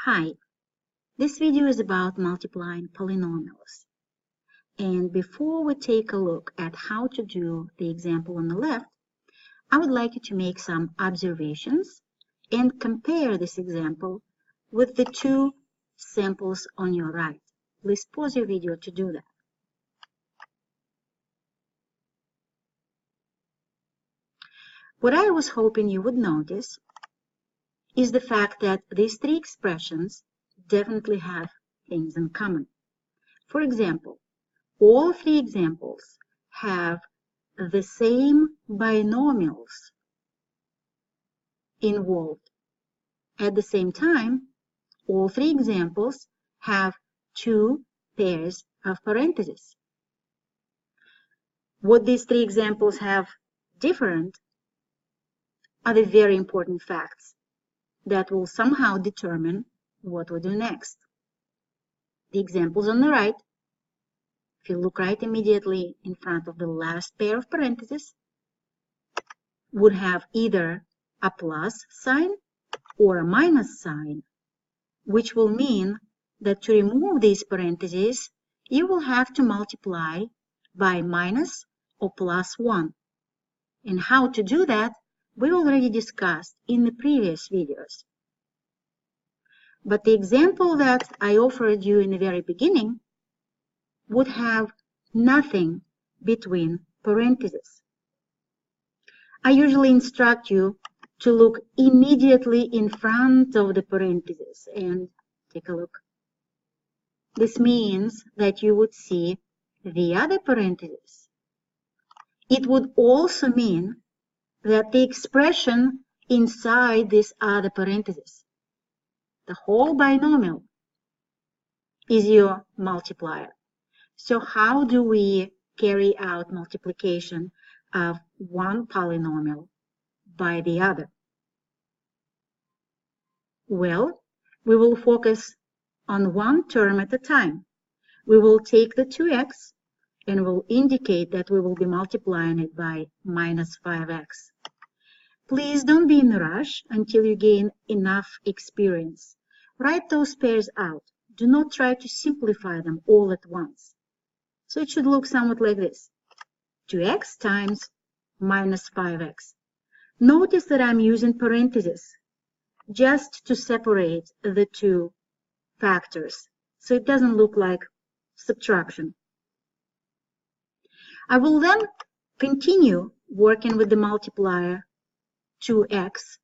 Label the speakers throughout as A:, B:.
A: Hi, this video is about multiplying polynomials. And before we take a look at how to do the example on the left, I would like you to make some observations and compare this example with the two samples on your right. Please pause your video to do that. What I was hoping you would notice is the fact that these three expressions definitely have things in common. For example, all three examples have the same binomials involved. At the same time, all three examples have two pairs of parentheses. What these three examples have different are the very important facts that will somehow determine what we do next. The examples on the right, if you look right immediately in front of the last pair of parentheses, would have either a plus sign or a minus sign, which will mean that to remove these parentheses, you will have to multiply by minus or plus 1. And how to do that, we already discussed in the previous videos. But the example that I offered you in the very beginning would have nothing between parentheses. I usually instruct you to look immediately in front of the parentheses and take a look. This means that you would see the other parentheses. It would also mean that the expression inside this other parenthesis, the whole binomial, is your multiplier. So how do we carry out multiplication of one polynomial by the other? Well, we will focus on one term at a time. We will take the 2x and we'll indicate that we will be multiplying it by minus 5x. Please don't be in a rush until you gain enough experience. Write those pairs out. Do not try to simplify them all at once. So it should look somewhat like this. 2x times minus 5x. Notice that I'm using parentheses just to separate the two factors, so it doesn't look like subtraction. I will then continue working with the multiplier 2x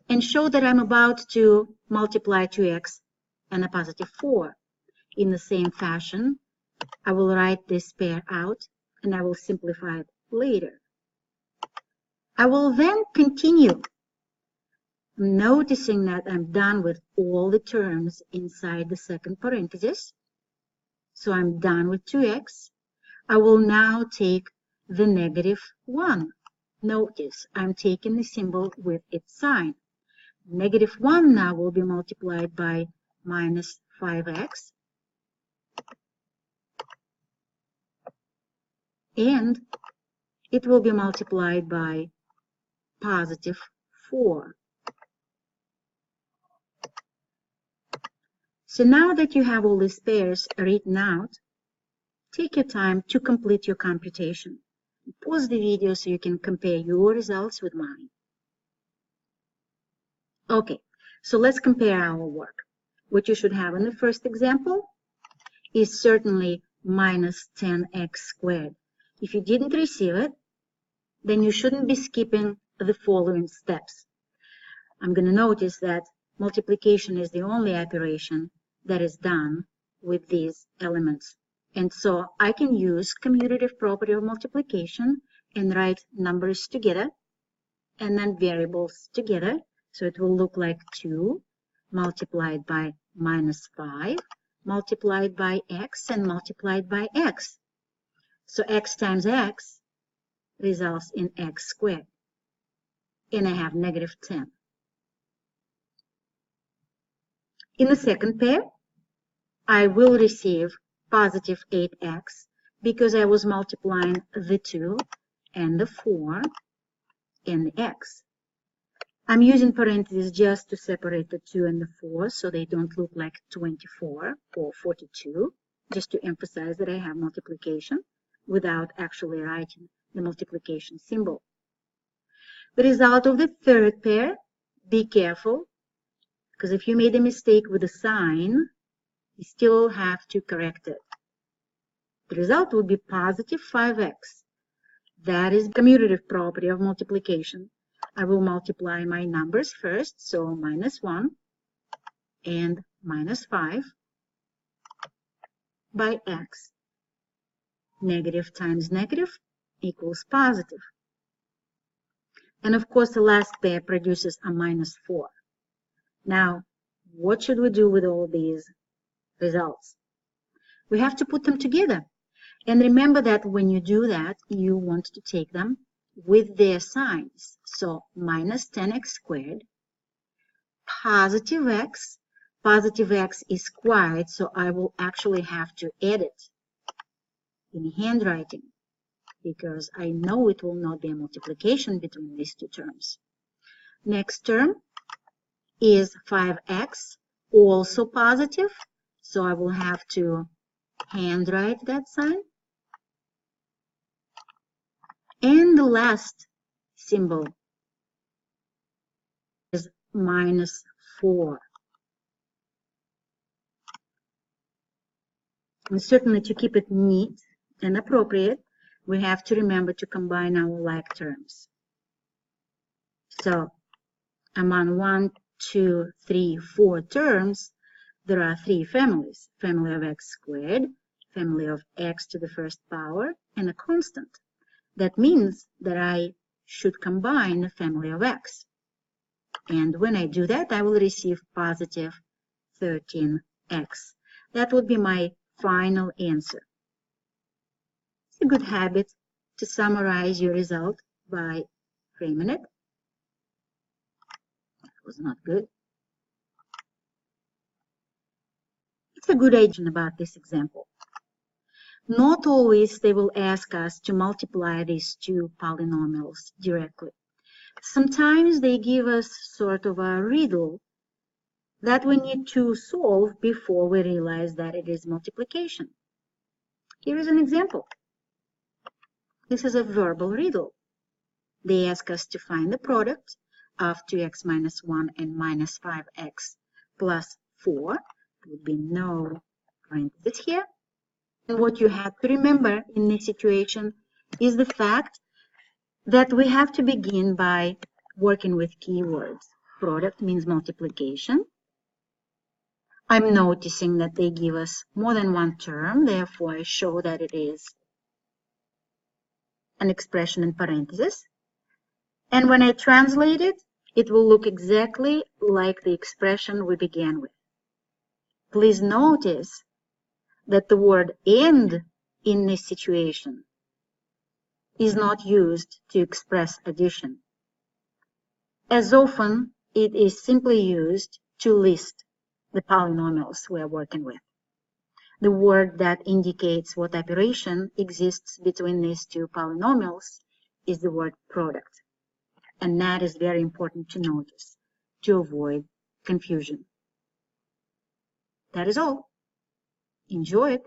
A: and show that I'm about to multiply 2x and a positive 4. In the same fashion, I will write this pair out and I will simplify it later. I will then continue noticing that I'm done with all the terms inside the second parenthesis. So I'm done with 2x. I will now take the negative 1. Notice I'm taking the symbol with its sign. Negative 1 now will be multiplied by minus 5x. And it will be multiplied by positive 4. So now that you have all these pairs written out, take your time to complete your computation. Pause the video so you can compare your results with mine. Okay, so let's compare our work. What you should have in the first example is certainly minus 10x squared. If you didn't receive it, then you shouldn't be skipping the following steps. I'm going to notice that multiplication is the only operation that is done with these elements. And so I can use commutative property of multiplication and write numbers together and then variables together. So it will look like 2 multiplied by minus 5 multiplied by x and multiplied by x. So x times x results in x squared. And I have negative 10. In the second pair, I will receive positive 8x because I was multiplying the 2 and the 4 and the x. I'm using parentheses just to separate the 2 and the 4 so they don't look like 24 or 42, just to emphasize that I have multiplication without actually writing the multiplication symbol. The result of the third pair, be careful, because if you made a mistake with a sign, you still have to correct it. The result would be positive 5x. That is the commutative property of multiplication. I will multiply my numbers first, so minus 1 and minus 5 by x. Negative times negative equals positive. And of course, the last pair produces a minus 4. Now, what should we do with all these results? We have to put them together. And remember that when you do that, you want to take them with their signs. So minus 10x squared, positive x. Positive x is squared, so I will actually have to add it in handwriting, because I know it will not be a multiplication between these two terms. Next term is 5x, also positive, so I will have to handwrite that sign. And the last symbol is minus 4. And certainly to keep it neat and appropriate, we have to remember to combine our like terms. So among 1, 2, 3, 4 terms, there are 3 families. Family of x squared, family of x to the first power, and a constant. That means that I should combine the family of x. And when I do that, I will receive positive 13x. That would be my final answer. It's a good habit to summarize your result by framing it. That was not good. It's a good idea about this example. Not always they will ask us to multiply these two polynomials directly. Sometimes they give us sort of a riddle that we need to solve before we realize that it is multiplication. Here is an example. This is a verbal riddle. They ask us to find the product of 2x minus 1 and minus 5x plus 4. There would be no parentheses here. And what you have to remember in this situation is the fact that we have to begin by working with keywords. Product means multiplication. I'm noticing that they give us more than one term, therefore I show that it is an expression in parentheses. And when I translate it, it will look exactly like the expression we began with. Please notice that the word and in this situation is not used to express addition. As often, it is simply used to list the polynomials we are working with. The word that indicates what operation exists between these two polynomials is the word product. And that is very important to notice to avoid confusion. That is all. Enjoy it.